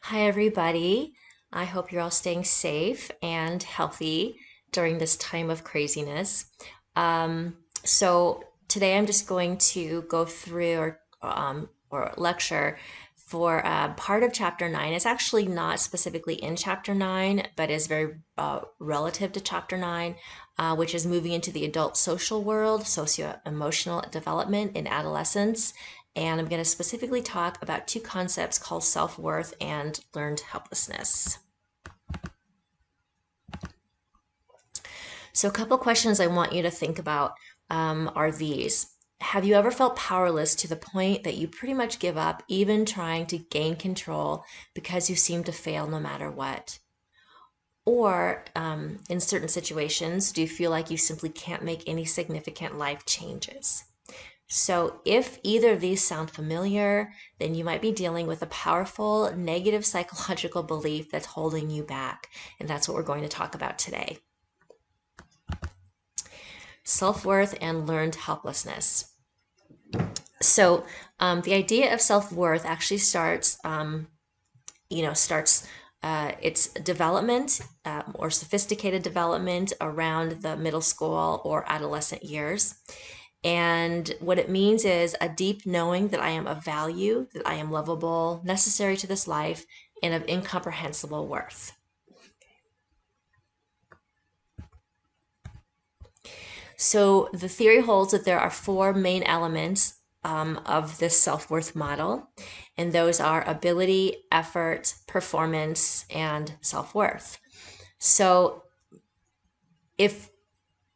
Hi, everybody. I hope you're all staying safe and healthy during this time of craziness. So today I'm just going to go through or lecture for part of chapter 9. It's actually not specifically in chapter 9, but is very relative to chapter 9, which is moving into the adult social world, socio-emotional development in adolescence. And I'm going to specifically talk about two concepts called self-worth and learned helplessness. So a couple questions I want you to think about are these. Have you ever felt powerless to the point that you pretty much give up even trying to gain control because you seem to fail no matter what? Or in certain situations, do you feel like you simply can't make any significant life changes? So, if either of these sound familiar, then you might be dealing with a powerful negative psychological belief that's holding you back. And that's what we're going to talk about today. Self-worth and learned helplessness. So, the idea of self-worth actually starts its development or sophisticated development around the middle school or adolescent years. And what it means is a deep knowing that I am of value, that I am lovable, necessary to this life, and of incomprehensible worth. So the theory holds that there are four main elements of this self-worth model, and those are ability, effort, performance, and self-worth. So if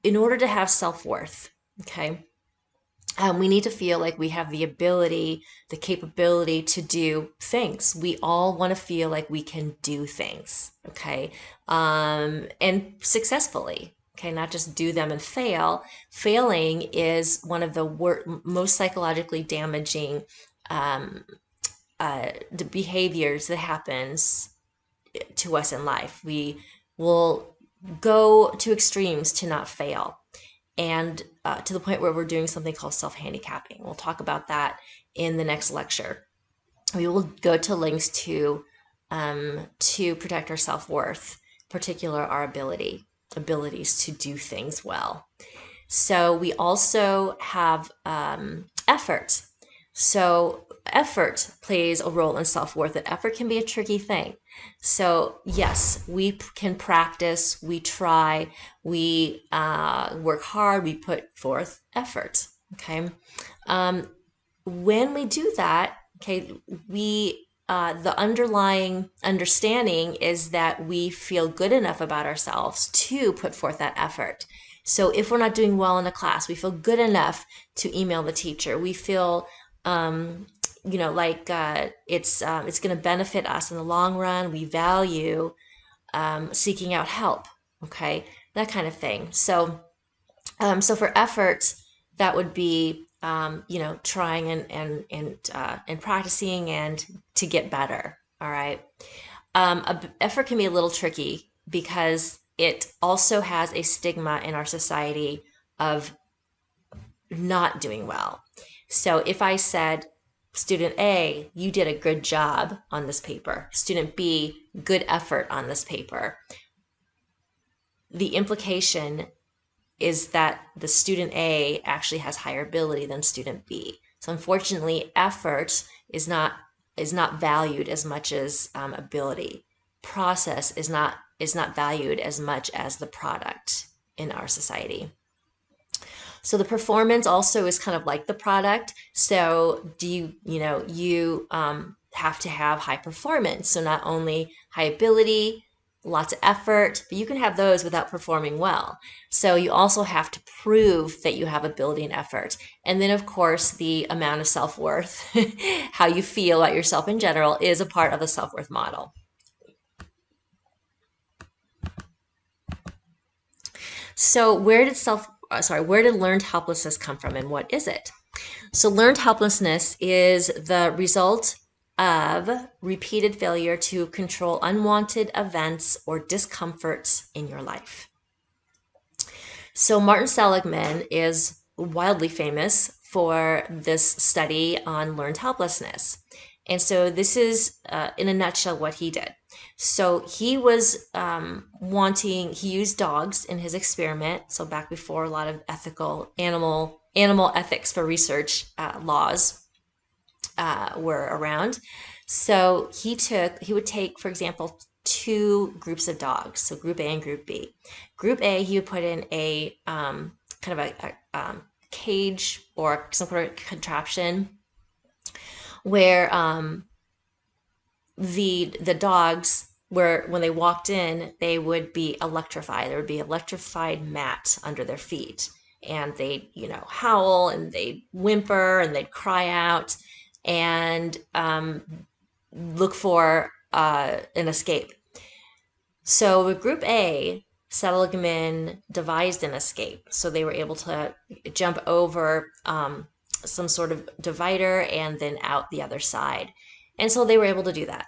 in order to have self-worth, okay, we need to feel like we have the ability, the capability to do things. We all want to feel like we can do things, okay, and successfully, okay, not just do them and fail. Failing is one of the most psychologically damaging the behaviors that happens to us in life. We will go to extremes to not fail and to the point where we're doing something called self-handicapping. We'll talk about that in the next lecture. We will go to links to protect our self-worth, particular our abilities to do things well. So we also have effort. So effort plays a role in self-worth, and effort can be a tricky thing. So yes, we can practice, we try, we work hard, we put forth effort, okay? When we do that, okay, the underlying understanding is that we feel good enough about ourselves to put forth that effort. So if we're not doing well in a class, we feel good enough to email the teacher. We feel, like it's going to benefit us in the long run. We value seeking out help. Okay, that kind of thing. So, so for effort, that would be trying and practicing and to get better. All right. Effort can be a little tricky because it also has a stigma in our society of not doing well. So if I said, student A, you did a good job on this paper, student B, good effort on this paper, the implication is that the student A actually has higher ability than student B. So unfortunately, effort is not valued as much as ability. Process is not valued as much as the product in our society. So the performance also is kind of like the product. So do you have to have high performance. So not only high ability, lots of effort, but you can have those without performing well. So you also have to prove that you have ability and effort. And then of course, the amount of self-worth, how you feel about yourself in general, is a part of the self-worth model. So where did learned helplessness come from and what is it? So learned helplessness is the result of repeated failure to control unwanted events or discomforts in your life. So Martin Seligman is wildly famous for this study on learned helplessness. And so this is, in a nutshell, what he did. So he was he used dogs in his experiment. So back before a lot of ethical animal ethics for research laws were around. So he would take, for example, two groups of dogs, so group A and group B. Group A, he would put in a kind of a cage or some sort of contraption where the dogs were, when they walked in, they would be electrified. There would be electrified mat under their feet, and they'd howl and they'd whimper and they'd cry out and look for an escape. So with group A, Seligman devised an escape. So they were able to jump over some sort of divider and then out the other side. And so they were able to do that.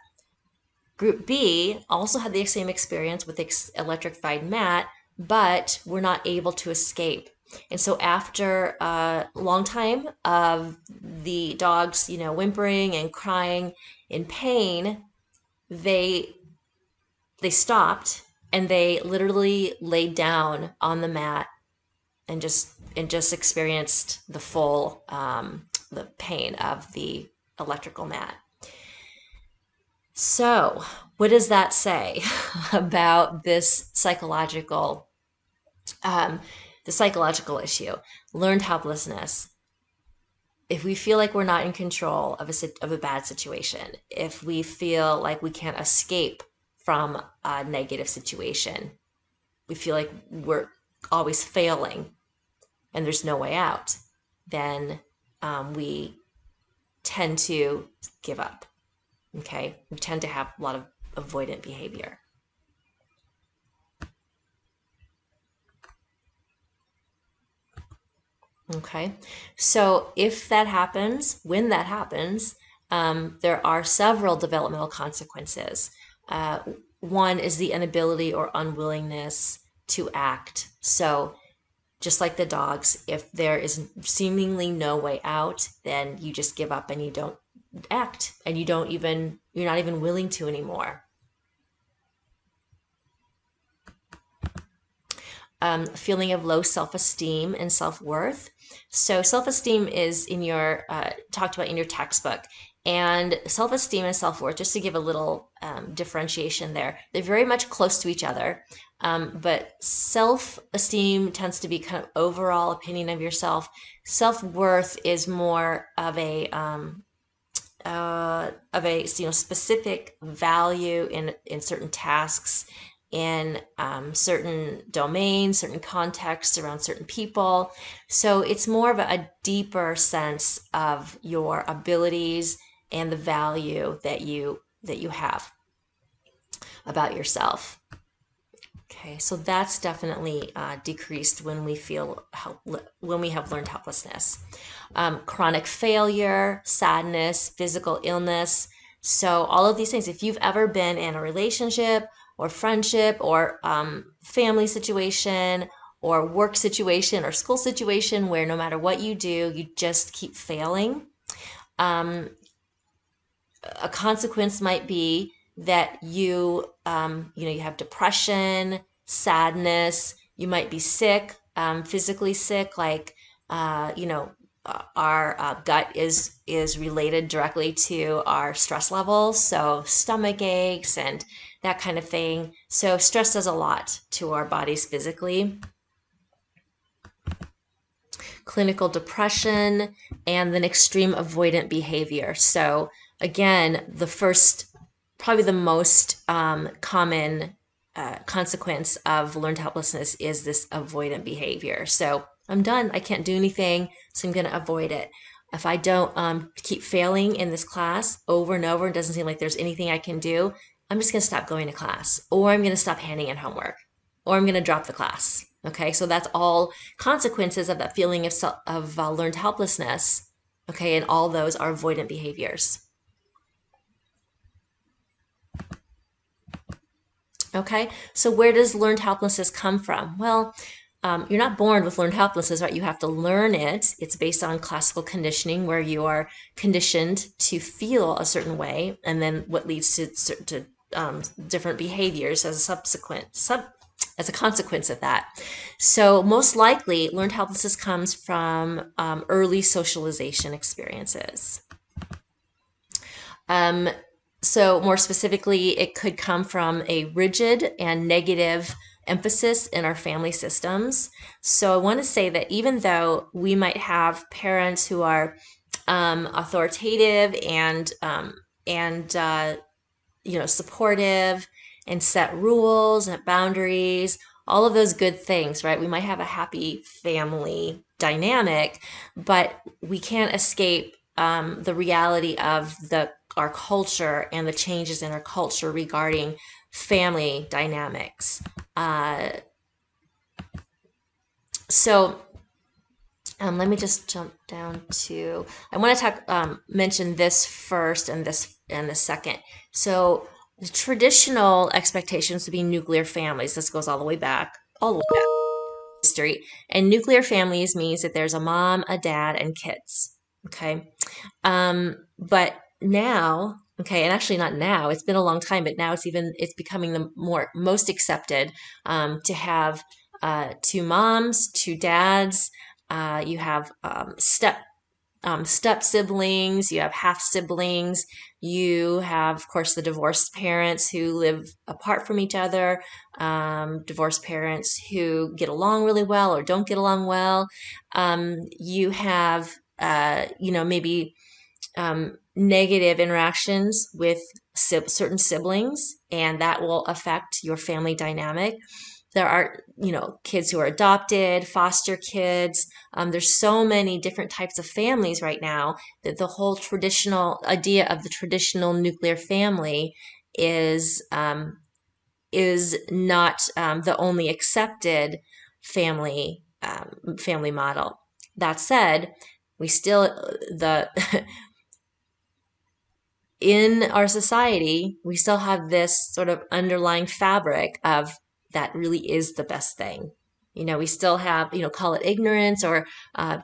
Group B also had the same experience with the electrified mat, but were not able to escape. And so after a long time of the dogs, whimpering and crying in pain, they stopped and they literally laid down on the mat and just experienced the full the pain of the electrical mat. So, what does that say about this psychological issue, learned helplessness? If we feel like we're not in control of a bad situation, if we feel like we can't escape from a negative situation, we feel like we're always failing and there's no way out, then we tend to give up. Okay, we tend to have a lot of avoidant behavior. Okay, so if that happens, when that happens, there are several developmental consequences. One is the inability or unwillingness to act. So just like the dogs, if there is seemingly no way out, then you just give up and you don't act, and you're not even willing to anymore. Feeling of low self-esteem and self-worth. So self-esteem is talked about in your textbook, and self-esteem and self-worth, just to give a little differentiation there, they're very much close to each other. But self-esteem tends to be kind of overall opinion of yourself. Self-worth is more of a specific value in certain tasks, in certain domains, certain contexts, around certain people. So it's more of a deeper sense of your abilities and the value that you have about yourself. Okay, so that's definitely decreased when we have learned helplessness. Chronic failure, sadness, physical illness. So all of these things, if you've ever been in a relationship or friendship or family situation or work situation or school situation where no matter what you do, you just keep failing, a consequence might be that you have depression, sadness. You might be sick, physically sick, like our gut is related directly to our stress levels, so stomach aches and that kind of thing. So stress does a lot to our bodies physically. Clinical depression, and then extreme avoidant behavior. So again, probably the most common consequence of learned helplessness is this avoidant behavior. So I'm done. I can't do anything, so I'm going to avoid it. If I don't keep failing in this class over and over, it doesn't seem like there's anything I can do, I'm just going to stop going to class, or I'm going to stop handing in homework, or I'm going to drop the class. Okay, so that's all consequences of that feeling of learned helplessness. Okay, and all those are avoidant behaviors. Okay, so where does learned helplessness come from? Well, you're not born with learned helplessness, right? You have to learn it. It's based on classical conditioning, where you are conditioned to feel a certain way, and then what leads to different behaviors as a as a consequence of that. So most likely, learned helplessness comes from early socialization experiences. Um, so more specifically, it could come from a rigid and negative emphasis in our family systems. So I want to say that even though we might have parents who are authoritative and supportive and set rules and boundaries, all of those good things, right? We might have a happy family dynamic, but we can't escape the reality of our culture and the changes in our culture regarding family dynamics. Uh, so let me just jump down to. I want to mention this first and this second. So the traditional expectations to be nuclear families. This goes all the way back history. And nuclear families means that there's a mom, a dad, and kids. Okay, but now, okay, and actually not now. It's been a long time, but now it's becoming the most accepted to have two moms, two dads. You have step siblings, you have half siblings, you have, of course, the divorced parents who live apart from each other, divorced parents who get along really well or don't get along well. You have, maybe negative interactions with certain siblings, and that will affect your family dynamic. There are, kids who are adopted, foster kids. There's so many different types of families right now that the whole traditional idea of the traditional nuclear family is not the only accepted family model. That said, we still the in our society, we still have this sort of underlying fabric of that really is the best thing. We still have, call it ignorance or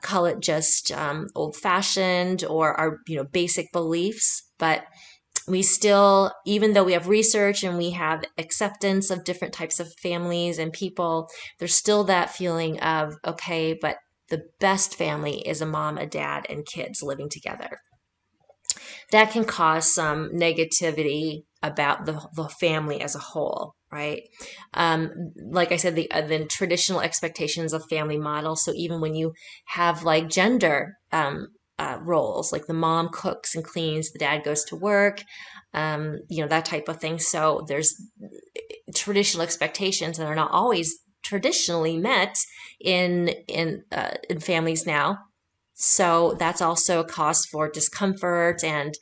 call it just old fashioned or our, basic beliefs. But we still, even though we have research and we have acceptance of different types of families and people, there's still that feeling of, okay, but the best family is a mom, a dad, and kids living together. That can cause some negativity about the family as a whole, right? Like I said, the traditional expectations of family models. So even when you have like gender roles, like the mom cooks and cleans, the dad goes to work, that type of thing. So there's traditional expectations that are not always traditionally met in families now. So that's also a cause for discomfort and,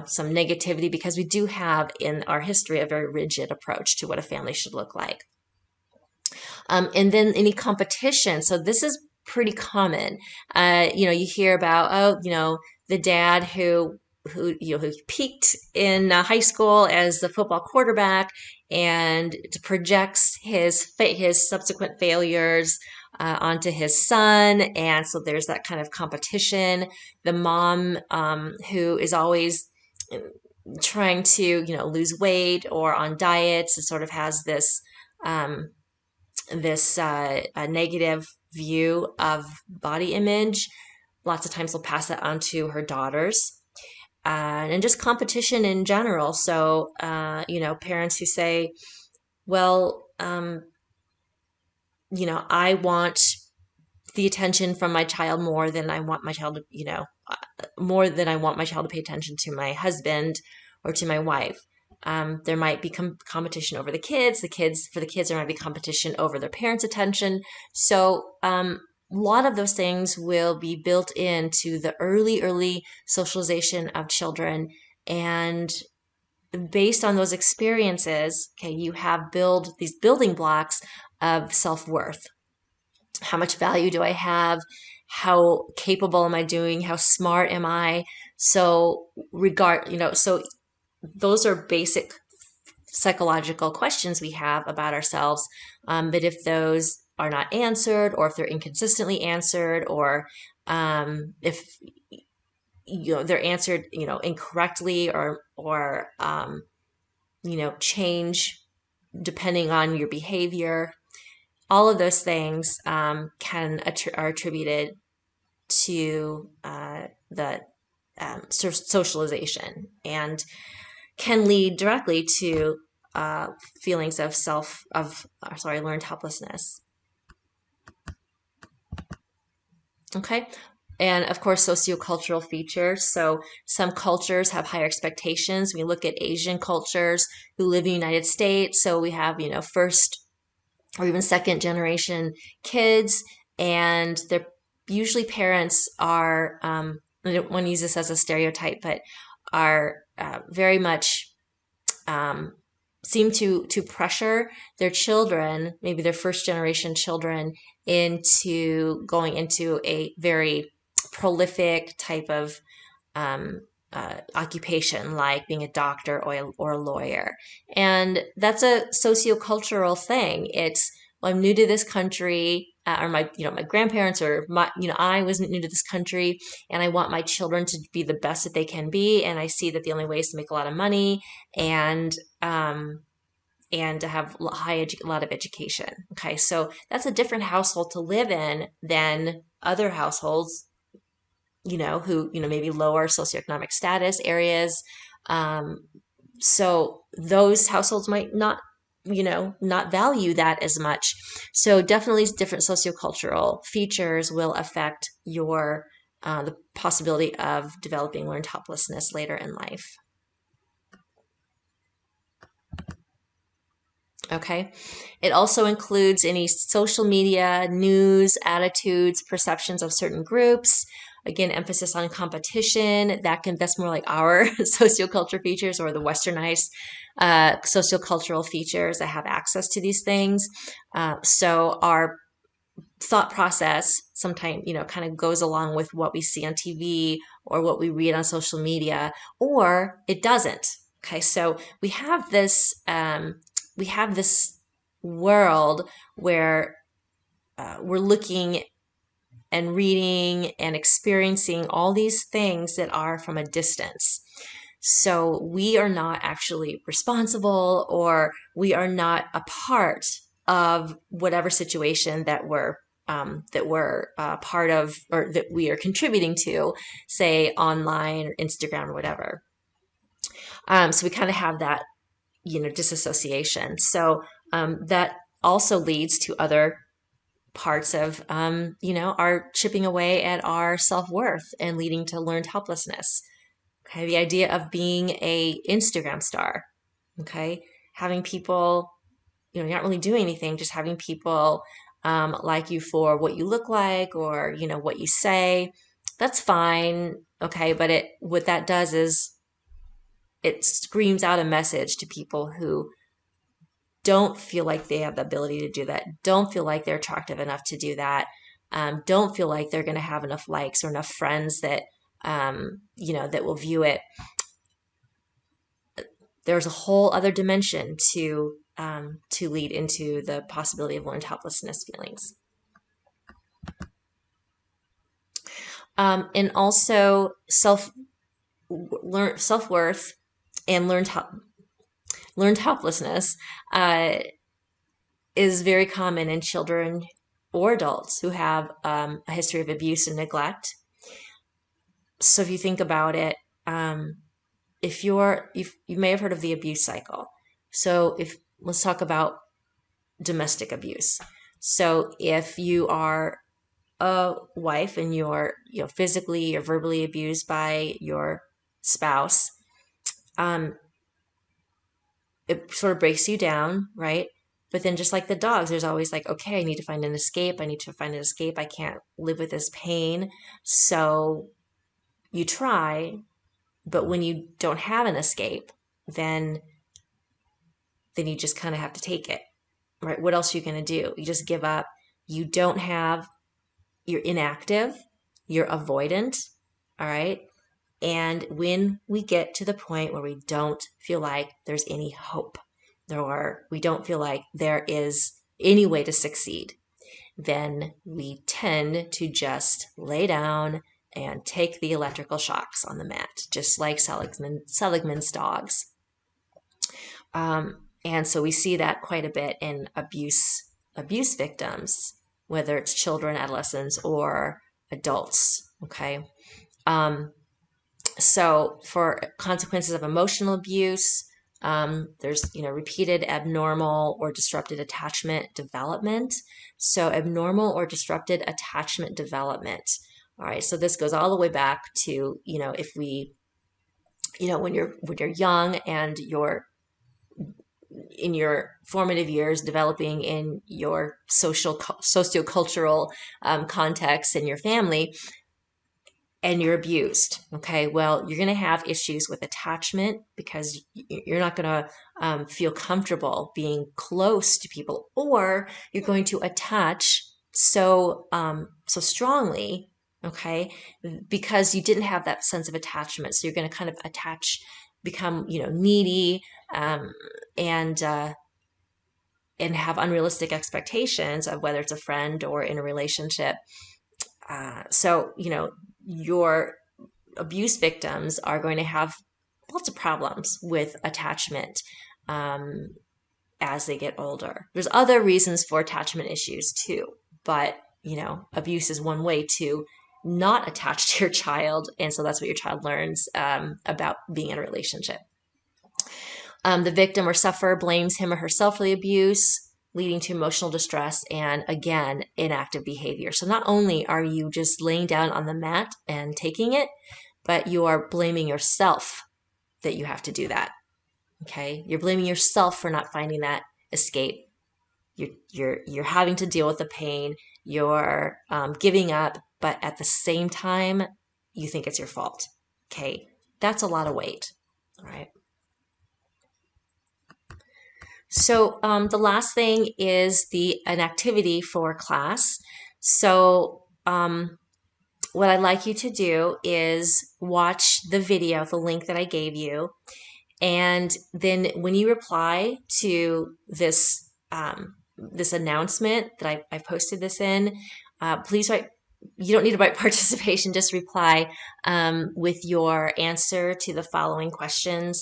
some negativity, because we do have in our history a very rigid approach to what a family should look like. And then any competition. So this is pretty common. You hear about, the dad who peaked in high school as the football quarterback and projects his subsequent failures onto his son, and so there's that kind of competition. The mom who is always trying to lose weight or on diets and sort of has um, this negative view of body image. Lots of times will pass that on to her daughters. And just competition in general. So, parents who say, well, I want the attention from my child more than I want my child to, more than I want my child to pay attention to my husband or to my wife. There might be competition over the kids. For the kids, there might be competition over their parents' attention. So, a lot of those things will be built into the early socialization of children. And based on those experiences, okay, you have these building blocks of self-worth. How much value do I have? How capable am I doing? How smart am I? So so those are basic psychological questions we have about ourselves. But if those are not answered, or if they're inconsistently answered, or if they're answered incorrectly, or change depending on your behavior. All of those things are attributed to the socialization, and can lead directly to feelings of learned helplessness. Okay. And of course, sociocultural features. So some cultures have higher expectations. We look at Asian cultures who live in the United States. So we have, first or even second generation kids, and they're usually parents are, I don't want to use this as a stereotype, but are very much seem to pressure their children, maybe their first generation children, into going into a very prolific type of occupation, like being a doctor or a lawyer. And that's a sociocultural thing. It's, well, I'm new to this country, or my grandparents, or I was new to this country, and I want my children to be the best that they can be. And I see that the only way is to make a lot of money and to have a lot of education. Okay, so that's a different household to live in than other households, who, maybe lower socioeconomic status areas. So those households might not, not value that as much. So definitely different sociocultural features will affect the possibility of developing learned helplessness later in life. Okay. It also includes any social media, news, attitudes, perceptions of certain groups. Again, emphasis on competition. That's more like our sociocultural features, or the westernized sociocultural features that have access to these things. So our thought process sometimes, kind of goes along with what we see on TV or what we read on social media, or it doesn't. Okay, so we have this world where we're looking and reading and experiencing all these things that are from a distance. So we are not actually responsible, or we are not a part of whatever situation that we're part of, or that we are contributing to, say online or Instagram or whatever. So we kind of have that, disassociation. So that also leads to other parts of, our chipping away at our self-worth and leading to learned helplessness. Okay, the idea of being a Instagram star. Okay, having people, you're not really doing anything, just having people like you for what you look like, or what you say. That's fine. Okay, but what that does is it screams out a message to people who don't feel like they have the ability to do that, don't feel like they're attractive enough to do that, don't feel like they're going to have enough likes or enough friends that that will view it. There's a whole other dimension to lead into the possibility of learned helplessness feelings. And also self-worth and learned helplessness is very common in children or adults who have a history of abuse and neglect. So if you think about it, you may have heard of the abuse cycle. So let's talk about domestic abuse. So if you are a wife and you're physically or verbally abused by your spouse, it sort of breaks you down, right? But then, just like the dogs, there's always like, okay, I need to find an escape. I need to find an escape. I can't live with this pain. So you try, but when you don't have an escape, then you just kind of have to take it, right? What else are you going to do? You just give up. You're inactive, you're avoidant, all right? And when we get to the point where we don't feel like there's any hope, or we don't feel like there is any way to succeed, then we tend to just lay down and take the electrical shocks on the mat, just like Seligman's dogs. And so we see that quite a bit in abuse victims, whether it's children, adolescents, or adults. Okay. So for consequences of emotional abuse, there's repeated abnormal or disrupted attachment development. So abnormal or disrupted attachment development. All right. So this goes all the way back to if we when you're young and you're in your formative years, developing in your sociocultural context in your family, and you're abused. Okay, well, you're going to have issues with attachment because you're not going to feel comfortable being close to people, or you're going to attach so strongly. Okay, because you didn't have that sense of attachment, so you're going to kind of become needy, and have unrealistic expectations of whether it's a friend or in a relationship. So your abuse victims are going to have lots of problems with attachment as they get older. There's other reasons for attachment issues too, but abuse is one way to not attach to your child, and so that's what your child learns about being in a relationship. The victim or sufferer blames him or herself for the abuse, leading to emotional distress and, again, inactive behavior. So not only are you just laying down on the mat and taking it, but you are blaming yourself that you have to do that. Okay? You're blaming yourself for not finding that escape. You're having to deal with the pain. You're giving up, but at the same time, you think it's your fault. Okay? That's a lot of weight. All right? So the last thing is an activity for class. So what I'd like you to do is watch the video, the link that I gave you, and then when you reply to this this announcement that I posted this in, please write. You don't need to write participation, just reply with your answer to the following question,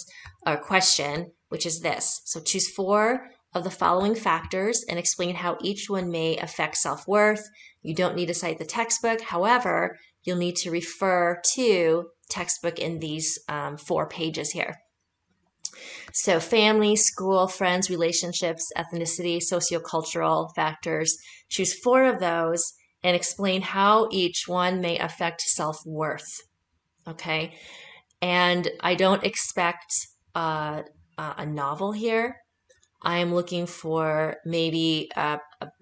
which is this. So choose 4 of the following factors and explain how each one may affect self-worth. You don't need to cite the textbook. However, you'll need to refer to textbook in these 4 pages here. So family, school, friends, relationships, ethnicity, sociocultural factors. Choose 4 of those and explain how each one may affect self-worth. Okay? And I don't expect a novel here. I am looking for maybe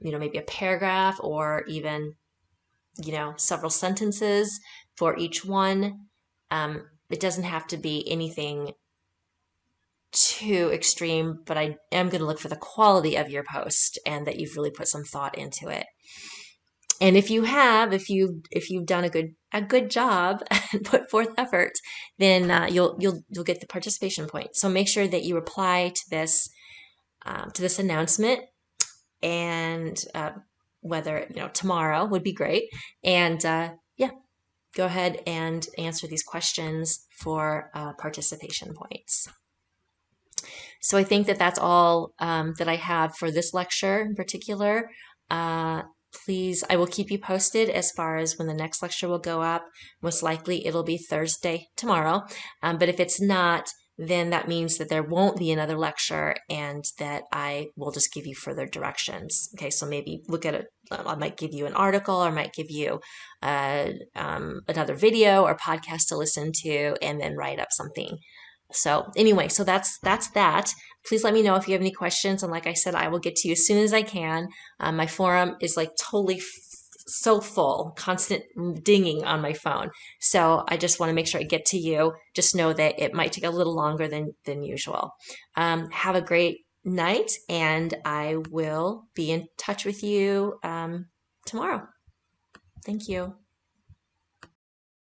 maybe a paragraph or even several sentences for each one. It doesn't have to be anything too extreme, but I am going to look for the quality of your post and that you've really put some thought into it. And if you've done a good job and put forth effort, then you'll get the participation point. So make sure that you reply to this announcement, and whether tomorrow would be great. And go ahead and answer these questions for participation points. So I think that that's all that I have for this lecture in particular. Please, I will keep you posted as far as when the next lecture will go up. Most likely it'll be Thursday tomorrow. But if it's not, then that means that there won't be another lecture and that I will just give you further directions. Okay, so maybe look at it. I might give you an article, or I might give you another video or podcast to listen to, and then write up something. So anyway, so that's that. Please let me know if you have any questions. And like I said, I will get to you as soon as I can. My forum is like totally so full, constant dinging on my phone. So I just want to make sure I get to you. Just know that it might take a little longer than usual. Have a great night, and I will be in touch with you tomorrow. Thank you.